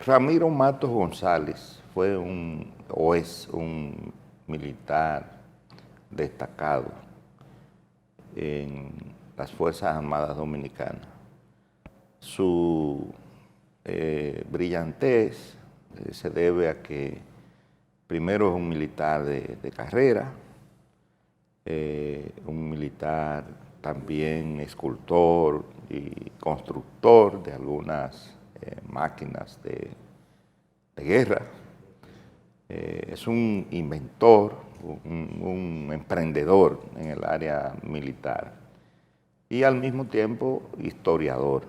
Ramiro Matos González es un militar destacado en las Fuerzas Armadas Dominicanas. Su brillantez se debe a que primero es un militar de carrera, un militar también escultor y constructor de algunas máquinas de guerra. Es un inventor, un emprendedor en el área militar y al mismo tiempo historiador,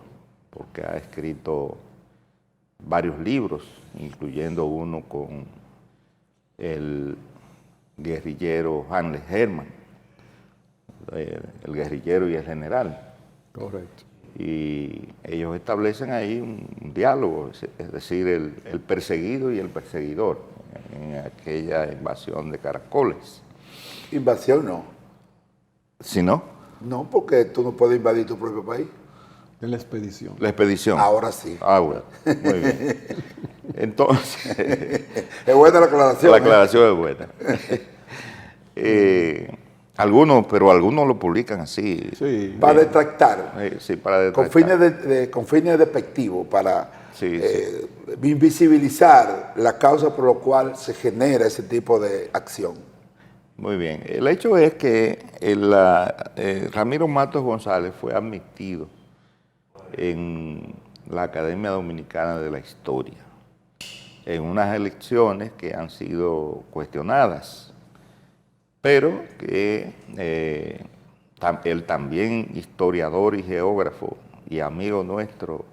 porque ha escrito varios libros, incluyendo uno con el guerrillero Hannes Hermann, el guerrillero y el general. Correcto. Y ellos establecen ahí un diálogo, es decir, el perseguido y el perseguidor en aquella invasión de Caracoles. Invasión no. ¿Sí, no? No, porque tú no puedes invadir tu propio país. En la expedición. La expedición. Ahora sí. Ah, bueno, muy bien. Entonces... Es buena la aclaración. La aclaración es buena. Pero algunos lo publican así. Sí. Para detractar. Sí, para detractar. Con fines despectivos, para Sí. invisibilizar la causa por la cual se genera ese tipo de acción. Muy bien. El hecho es que Ramiro Matos González fue admitido en la Academia Dominicana de la Historia en unas elecciones que han sido cuestionadas, pero que él también historiador y geógrafo y amigo nuestro,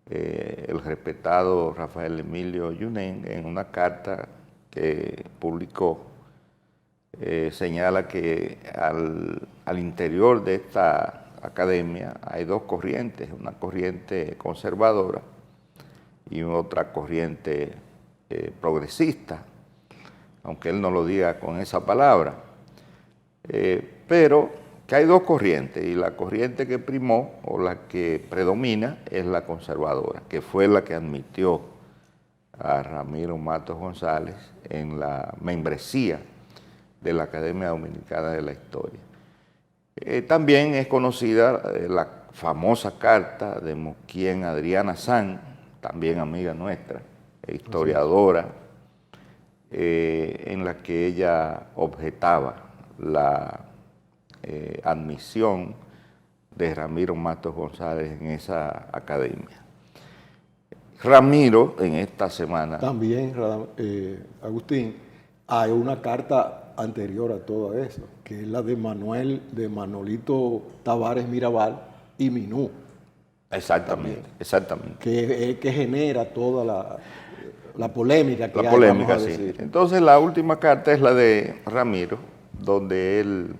el respetado Rafael Emilio Yunen, en una carta que publicó, señala que al interior de esta academia hay dos corrientes, una corriente conservadora y otra corriente progresista, aunque él no lo diga con esa palabra, pero que hay dos corrientes y la corriente que primó o la que predomina es la conservadora, que fue la que admitió a Ramiro Matos González en la membresía de la Academia Dominicana de la Historia. También es conocida la famosa carta de Mosquien Adriana San, también amiga nuestra, historiadora, en la que ella objetaba la admisión de Ramiro Matos González en esa academia. Ramiro, en esta semana... También, Agustín, hay una carta anterior a todo eso, que es la de Manolito Tavares Mirabal y Minú. Exactamente, También. exactamente. Que genera toda la polémica que La hay, polémica, vamos a sí. decir. Entonces, la última carta es la de Ramiro, donde él,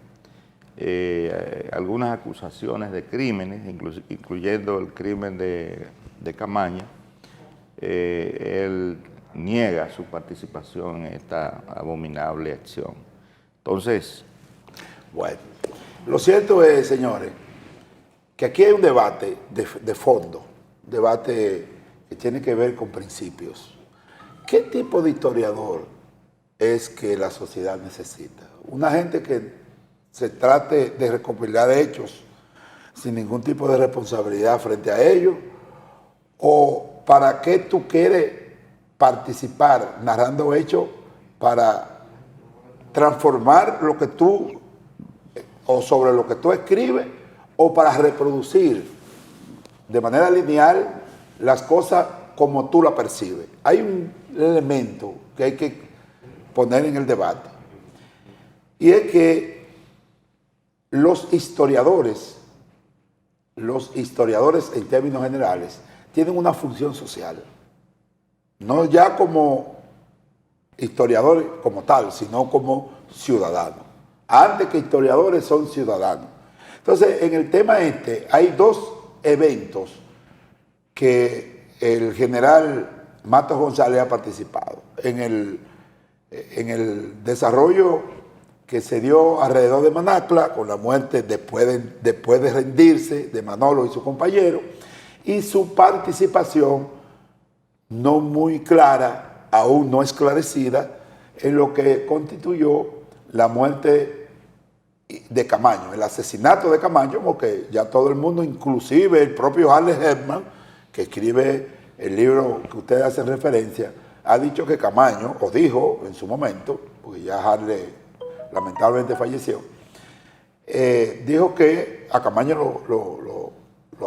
algunas acusaciones de crímenes, incluyendo el crimen de Camaña, él niega su participación en esta abominable acción. Entonces... Bueno, lo cierto es, señores, que aquí hay un debate de fondo, debate que tiene que ver con principios. ¿Qué tipo de historiador es que la sociedad necesita? Una gente que se trate de recopilar hechos sin ningún tipo de responsabilidad frente a ellos, o para qué tú quieres participar narrando hechos para transformar lo que tú o sobre lo que tú escribes, o para reproducir de manera lineal las cosas como tú las percibes. Hay un elemento que hay que poner en el debate, y es que los historiadores en términos generales tienen una función social, no ya como historiadores como tal, sino como ciudadanos. Antes que historiadores son ciudadanos. Entonces, en el tema hay dos eventos que el general Matos González ha participado. En el desarrollo que se dio alrededor de Manacla, con la muerte después de rendirse de Manolo y su compañero, y su participación no muy clara, aún no esclarecida, en lo que constituyó la muerte de Camaño, el asesinato de Camaño, porque ya todo el mundo, inclusive el propio Harley Hepman, que escribe el libro que ustedes hacen referencia, ha dicho que Camaño, o dijo en su momento, porque ya Harley lamentablemente falleció, dijo que a Camaño lo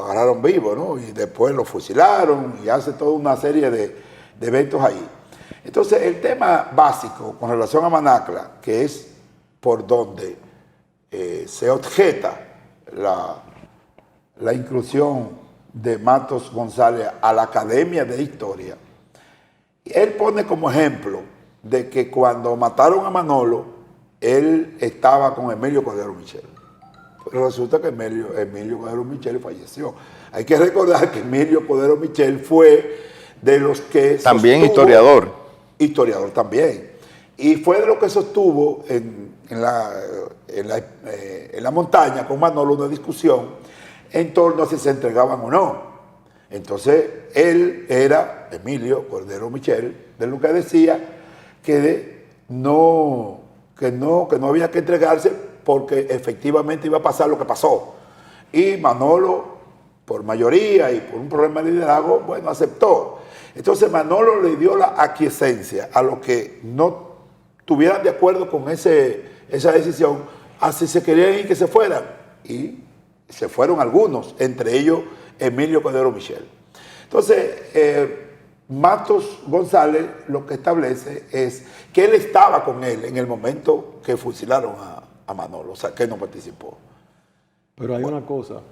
agarraron vivo, ¿no? Y después lo fusilaron y hace toda una serie de eventos ahí. Entonces, el tema básico con relación a Manacla, que es por donde se objeta la inclusión de Matos González a la Academia de Historia, él pone como ejemplo de que cuando mataron a Manolo, él estaba con Emilio Cordero Michel. Pero resulta que Emilio Cordero Michel falleció. Hay que recordar que Emilio Cordero Michel fue de los que también sostuvo, historiador. Historiador también. Y fue de los que sostuvo en la montaña con Manolo una discusión en torno a si se entregaban o no. Entonces, él era, Emilio Cordero Michel, de lo que decía que no había que entregarse porque efectivamente iba a pasar lo que pasó. Y Manolo, por mayoría y por un problema de liderazgo, bueno, aceptó. Entonces Manolo le dio la aquiescencia a los que no estuvieran de acuerdo con esa decisión, así se querían ir que se fueran. Y se fueron algunos, entre ellos Emilio Cordero Michel. Entonces, Matos González lo que establece es que él estaba con él en el momento que fusilaron a Manolo, o sea, que él no participó. Pero hay una cosa,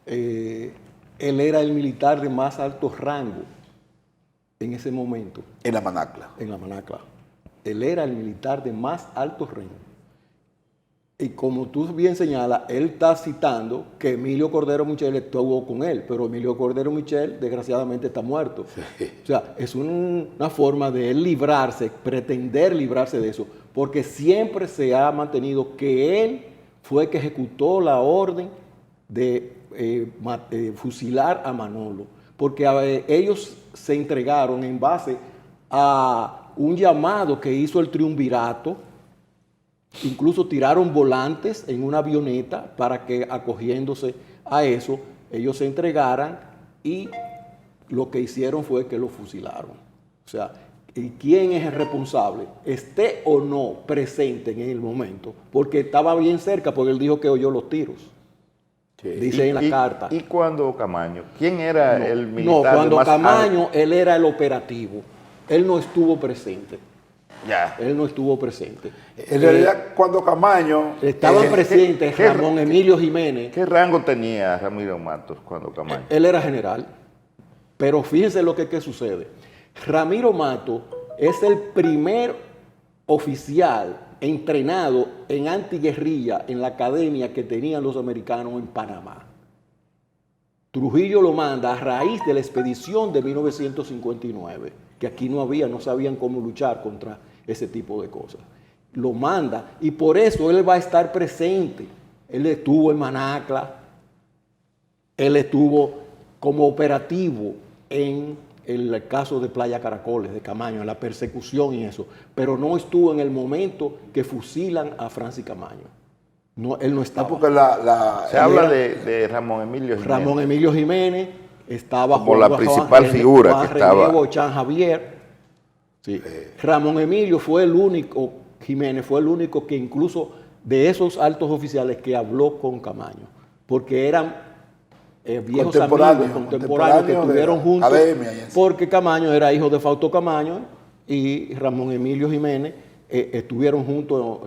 él era el militar de más alto rango en ese momento. En la Manacla. En la Manacla. Él era el militar de más alto rango. Y como tú bien señalas, él está citando que Emilio Cordero Michel estuvo con él, pero Emilio Cordero Michel desgraciadamente está muerto. Sí. O sea, es una forma de él librarse, pretender librarse de eso, porque siempre se ha mantenido que él fue el que ejecutó la orden de fusilar a Manolo, porque ellos se entregaron en base a un llamado que hizo el triunvirato. Incluso tiraron volantes en una avioneta para que, acogiéndose a eso, ellos se entregaran, y lo que hicieron fue que lo fusilaron. O sea, ¿y quién es el responsable? Esté o no presente en el momento, porque estaba bien cerca, porque él dijo que oyó los tiros. Sí. Dice en la carta. ¿Y cuando Camaño? ¿Quién era el militar? No, cuando Camaño, él era el operativo. Él no estuvo presente. Ya. Él no estuvo presente. En realidad, cuando Camaño... Estaban presentes Ramón Emilio Jiménez. ¿Qué rango tenía Ramiro Matos cuando Camaño? Él era general. Pero fíjense lo que sucede. Ramiro Matos es el primer oficial entrenado en antiguerrilla en la academia que tenían los americanos en Panamá. Trujillo lo manda a raíz de la expedición de 1959, que aquí no sabían cómo luchar contra ese tipo de cosas. Lo manda, y por eso él va a estar presente. Él estuvo en Manacla, él estuvo como operativo en el caso de Playa Caracoles, de Camaño, en la persecución y eso, pero no estuvo en el momento que fusilan a Francis Camaño. No, él no estaba. Porque se habla de Ramón Emilio Jiménez. Ramón Emilio Jiménez estaba como la principal figura Juan que estaba. Bochán Javier. Sí. Ramón Emilio fue el único, Jiménez fue el único que incluso de esos altos oficiales que habló con Camaño, porque eran viejos amigos contemporáneos que estuvieron juntos, porque Camaño era hijo de Fausto Camaño y Ramón Emilio Jiménez estuvieron juntos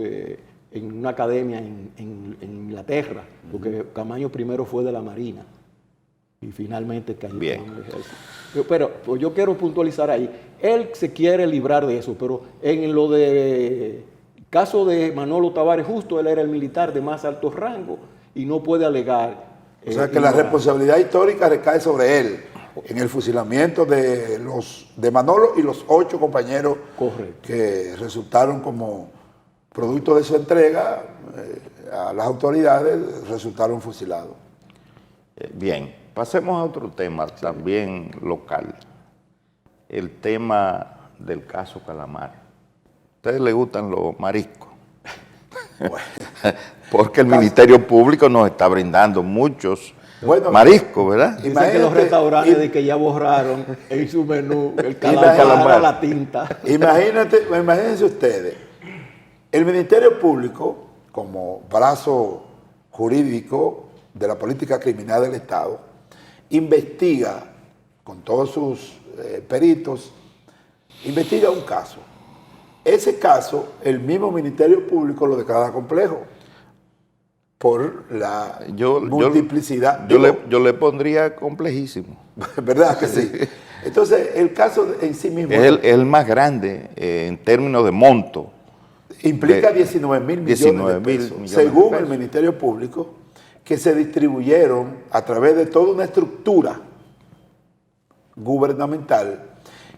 en una academia en Inglaterra, porque Camaño primero fue de la Marina y finalmente cayó en el ejército. Pero pues yo quiero puntualizar ahí, él se quiere librar de eso, pero en lo de caso de Manolo Tavares Justo, él era el militar de más alto rango y no puede alegar. O sea que la responsabilidad histórica recae sobre él en el fusilamiento de Manolo y los 8 compañeros. Correcto. Que resultaron como producto de su entrega a las autoridades, resultaron fusilados. Bien. Pasemos a otro tema también local. El tema del caso Calamar. ¿A ustedes les gustan los mariscos? Porque el Ministerio Público nos está brindando muchos mariscos, ¿verdad? Dicen que los restaurantes de que ya borraron en su menú el calamar o la tinta. Imagínense ustedes, el Ministerio Público, como brazo jurídico de la política criminal del Estado, investiga con todos sus peritos, investiga un caso. Ese caso, el mismo Ministerio Público lo declara complejo por la multiplicidad. Yo le pondría complejísimo. ¿Verdad que sí? Entonces, el caso en sí mismo es el más grande en términos de monto. Implica 19 mil millones de pesos, según el Ministerio Público, que se distribuyeron a través de toda una estructura gubernamental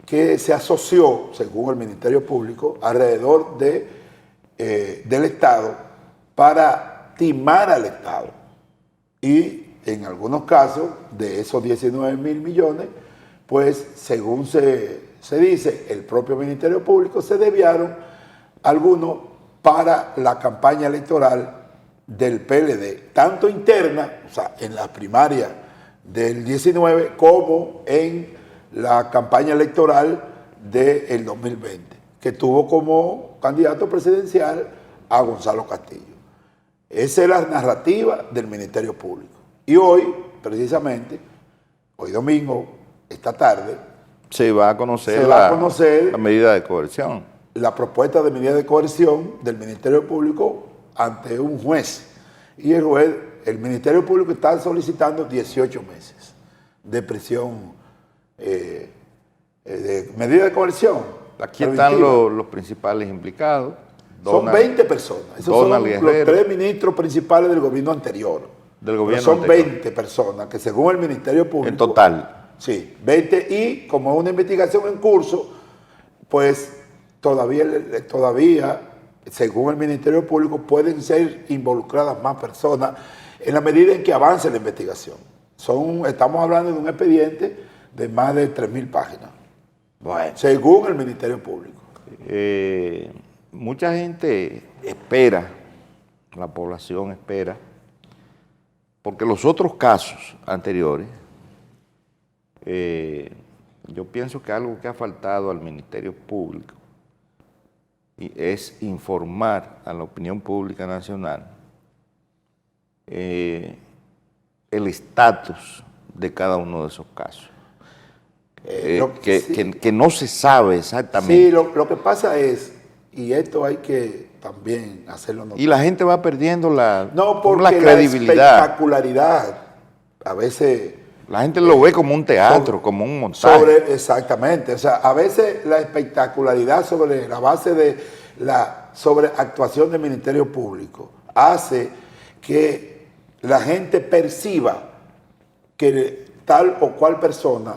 que se asoció, según el Ministerio Público, alrededor del Estado para timar al Estado. Y en algunos casos, de esos 19 mil millones, pues según se dice, el propio Ministerio Público se desviaron algunos para la campaña electoral del PLD, tanto interna, o sea, en la primaria del 19, como en la campaña electoral del 2020, que tuvo como candidato presidencial a Gonzalo Castillo. Esa es la narrativa del Ministerio Público. Y hoy, precisamente, hoy domingo, esta tarde, se va a conocer la medida de coerción. La propuesta de medida de coerción del Ministerio Público ante un juez. Y el Ministerio Público está solicitando 18 meses de prisión, de medida de coerción. Aquí están los principales implicados. Son 20 personas. Esos son los 3 ministros principales del gobierno anterior. Son 20 personas que según el Ministerio Público... En total. Sí, 20, y como es una investigación en curso, pues todavía, según el Ministerio Público, pueden ser involucradas más personas en la medida en que avance la investigación. Estamos hablando de un expediente de más de 3.000 páginas, según el Ministerio Público. Mucha gente espera, la población espera, porque los otros casos anteriores, yo pienso que algo que ha faltado al Ministerio Público es informar a la opinión pública nacional el estatus de cada uno de esos casos. Que no se sabe exactamente. Sí, lo que pasa es, y esto hay que también hacerlo notar. Y la gente va perdiendo la credibilidad. La espectacularidad, a veces... La gente lo ve como un teatro, como un montaje. Exactamente. O sea, a veces la espectacularidad sobre la base de la sobreactuación del Ministerio Público hace que la gente perciba que tal o cual persona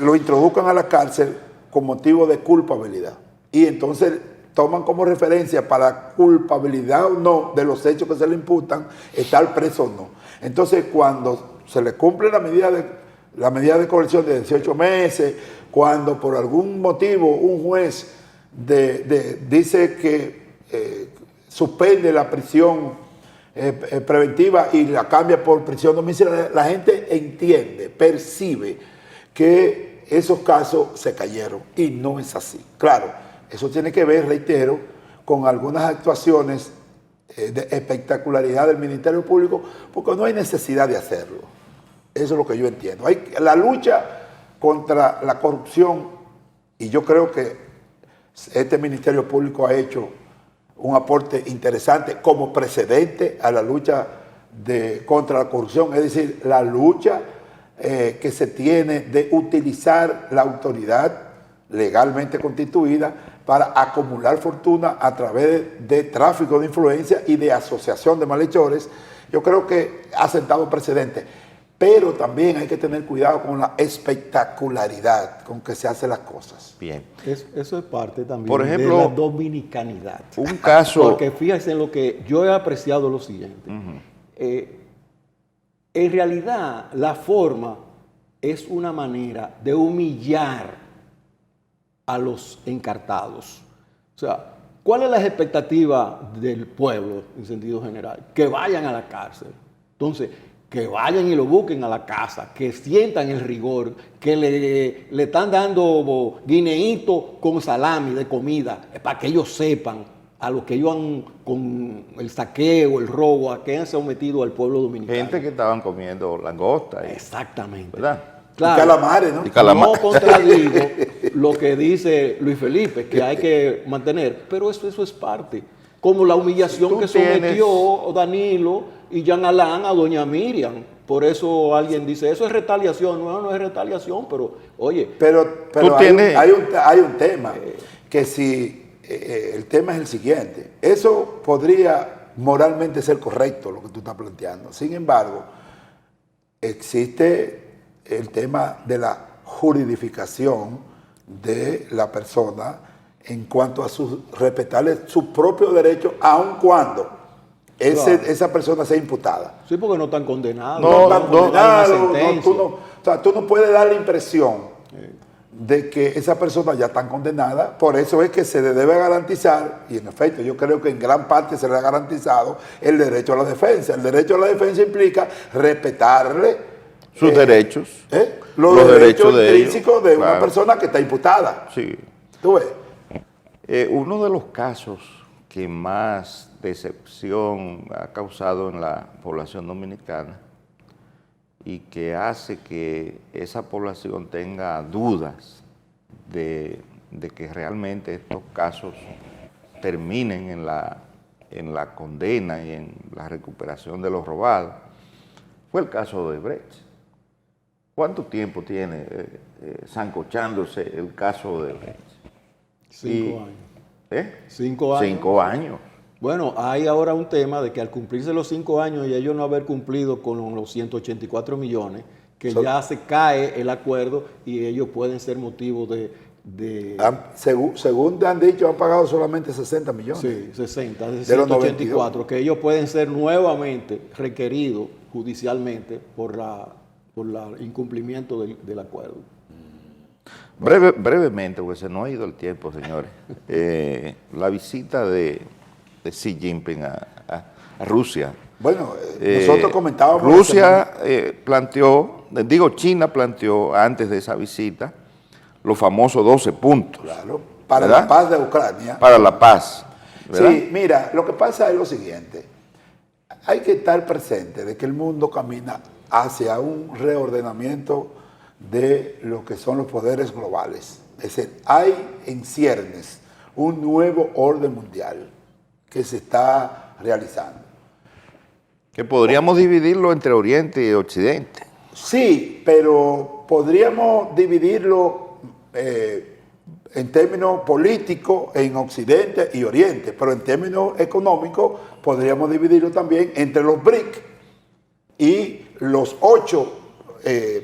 lo introduzcan a la cárcel con motivo de culpabilidad. Y entonces toman como referencia para culpabilidad o no de los hechos que se le imputan, estar preso o no. Entonces, cuando se le cumple la medida de coerción de 18 meses, cuando por algún motivo un juez dice que suspende la prisión preventiva y la cambia por prisión domiciliaria, la gente entiende, percibe que esos casos se cayeron, y no es así. Claro, eso tiene que ver, reitero, con algunas actuaciones de espectacularidad del Ministerio Público, porque no hay necesidad de hacerlo. Eso es lo que yo entiendo. La lucha contra la corrupción, y yo creo que este Ministerio Público ha hecho un aporte interesante como precedente a la lucha contra la corrupción, es decir, la lucha que se tiene de utilizar la autoridad legalmente constituida para acumular fortuna a través de tráfico de influencia y de asociación de malhechores. Yo creo que ha sentado precedente, pero también hay que tener cuidado con la espectacularidad con que se hacen las cosas. Bien. Eso es parte también, por ejemplo, de la dominicanidad. Un caso... Porque fíjense en lo que yo he apreciado lo siguiente. En realidad, la forma es una manera de humillar a los encartados. O sea, ¿cuál es la expectativa del pueblo en sentido general? Que vayan a la cárcel. Entonces, que vayan y lo busquen a la casa, que sientan el rigor, que le están dando guineíto con salami de comida, para que ellos sepan a lo que ellos han, con el saqueo, el robo, a que han sometido al pueblo dominicano. Gente que estaban comiendo langosta. Exactamente. ¿Verdad? Claro, y calamares, ¿no? Y calamares. no contradigo lo que dice Luis Felipe, que hay que mantener, pero eso es parte. Como la humillación Tú que tienes- sometió Danilo y Jean Alain a doña Miriam. Por eso alguien dice, eso es retaliación. No, no es retaliación, pero oye, Pero Tú hay, tienes- hay un tema, que si el tema es el siguiente, eso podría moralmente ser correcto lo que tú estás planteando. Sin embargo, existe el tema de la juridificación de la persona en cuanto a respetarle sus propios derechos, aun cuando Claro. esa persona sea imputada. sí, porque no están condenados. No, Están no, condenados, hay una no, sentencia. o sea, tú no puedes dar la impresión de que esa persona ya está condenada. Por eso es que se le debe garantizar, y en efecto yo creo que en gran parte se le ha garantizado el derecho a la defensa. El derecho a la defensa implica respetarle Sus derechos. los Los derechos derechos de ellos, intrínsecos de una claro. persona que está imputada. Sí. ¿Tú ves? Uno de los casos que más decepción ha causado en la población dominicana y que hace que esa población tenga dudas de que realmente estos casos terminen en la condena y en la recuperación de los robados, fue el caso de Brecht. ¿Cuánto tiempo tiene sancochándose el caso de Brecht? 5 años. ¿Eh? 5 años. 5 años. Bueno, hay ahora un tema de que al cumplirse los 5 años y ellos no haber cumplido con los 184 millones, que ya se cae el acuerdo y ellos pueden ser motivo de Según han dicho, han pagado solamente 60 millones. sí, 60, de De los 184, que ellos pueden ser nuevamente requeridos judicialmente por el incumplimiento del acuerdo. Brevemente, porque se nos ha ido el tiempo, señores. La visita de Xi Jinping a Rusia. Bueno, nosotros comentábamos... Rusia China planteó antes de esa visita los famosos 12 puntos. Claro, para ¿verdad? la paz de Ucrania. Para la paz. ¿verdad? Sí, mira, lo que pasa es lo siguiente. Hay que estar presente de que el mundo camina hacia un reordenamiento de lo que son los poderes globales. Es decir, hay en ciernes un nuevo orden mundial que se está realizando. Que podríamos dividirlo entre Oriente y Occidente. Sí, pero podríamos dividirlo en términos políticos en Occidente y Oriente, pero en términos económicos podríamos dividirlo también entre los BRIC y los 8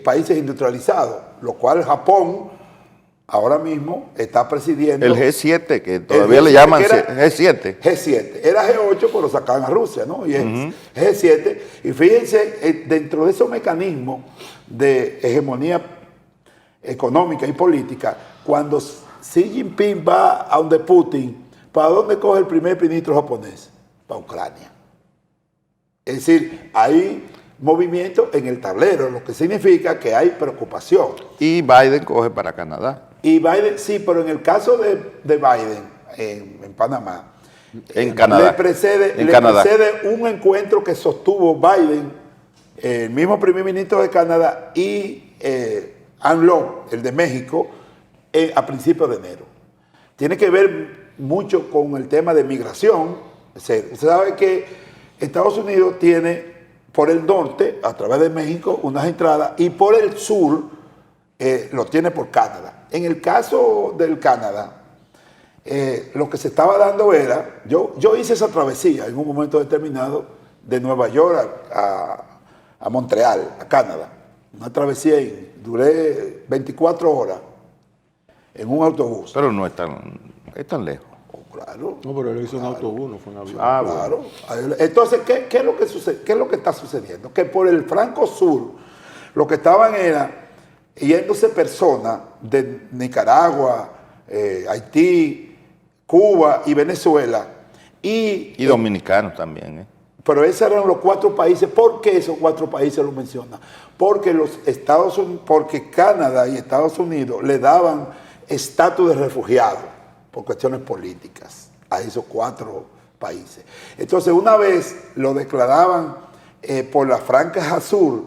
países industrializados, lo cual Japón ahora mismo está presidiendo. El G7, que todavía El le G7, llaman que era G7. G7. Era G8, pero sacaban a Rusia, ¿no? Y es G7. Y fíjense, dentro de esos mecanismos de hegemonía económica y política, cuando Xi Jinping va a donde Putin, ¿para dónde coge el primer ministro japonés? Para Ucrania. Es decir, hay movimiento en el tablero, lo que significa que hay preocupación. Y Biden coge para Canadá. Y Biden, sí, pero en el caso de Biden, en Panamá, En Canadá. le precede un encuentro que sostuvo Biden, el mismo primer ministro de Canadá, y Ann Long, el de México, a principios de enero. Tiene que ver mucho con el tema de migración. Usted sabe que Estados Unidos tiene por el norte, a través de México, unas entradas, y por el sur lo tiene por Canadá. En el caso del Canadá, lo que se estaba dando era, yo hice esa travesía en un momento determinado de Nueva York a Montreal, a Canadá. Una travesía duré 24 horas en un autobús. Pero no es tan lejos. Claro. No, pero él hizo un autobús, no fue un avión. Ah, Claro. Entonces, ¿qué es lo que sucede? ¿Qué es lo que está sucediendo? Que por el flanco sur, lo que estaban era yéndose personas de Nicaragua, Haití, Cuba y Venezuela. Y dominicanos también, ¿eh? Pero esos eran los 4 países. ¿Por qué esos 4 países los menciona? Porque porque Canadá y Estados Unidos le daban estatus de refugiado por cuestiones políticas a esos 4 países. Entonces, una vez lo declaraban por la franja sur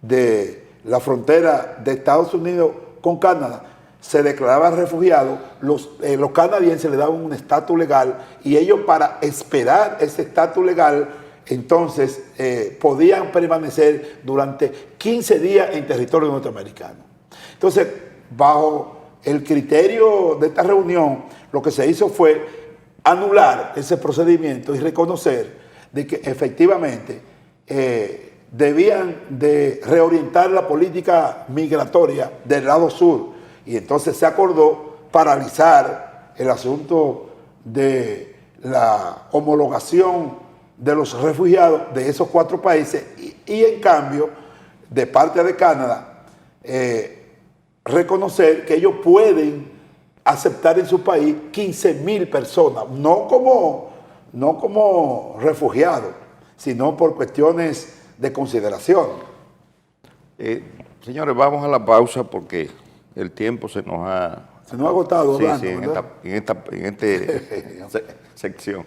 de la frontera de Estados Unidos con Canadá, se declaraban refugiados, los canadienses le daban un estatus legal y ellos, para esperar ese estatus legal, entonces podían permanecer durante 15 días en territorio norteamericano. Entonces, bajo el criterio de esta reunión, lo que se hizo fue anular ese procedimiento y reconocer de que efectivamente debían de reorientar la política migratoria del lado sur, y entonces se acordó paralizar el asunto de la homologación de los refugiados de esos 4 países y en cambio, de parte de Canadá, reconocer que ellos pueden aceptar en su país 15,000 personas, no como refugiados, sino por cuestiones de consideración. Señores, vamos a la pausa porque el tiempo se nos ha agotado sí, hablando, sí, ¿verdad? en esta sección.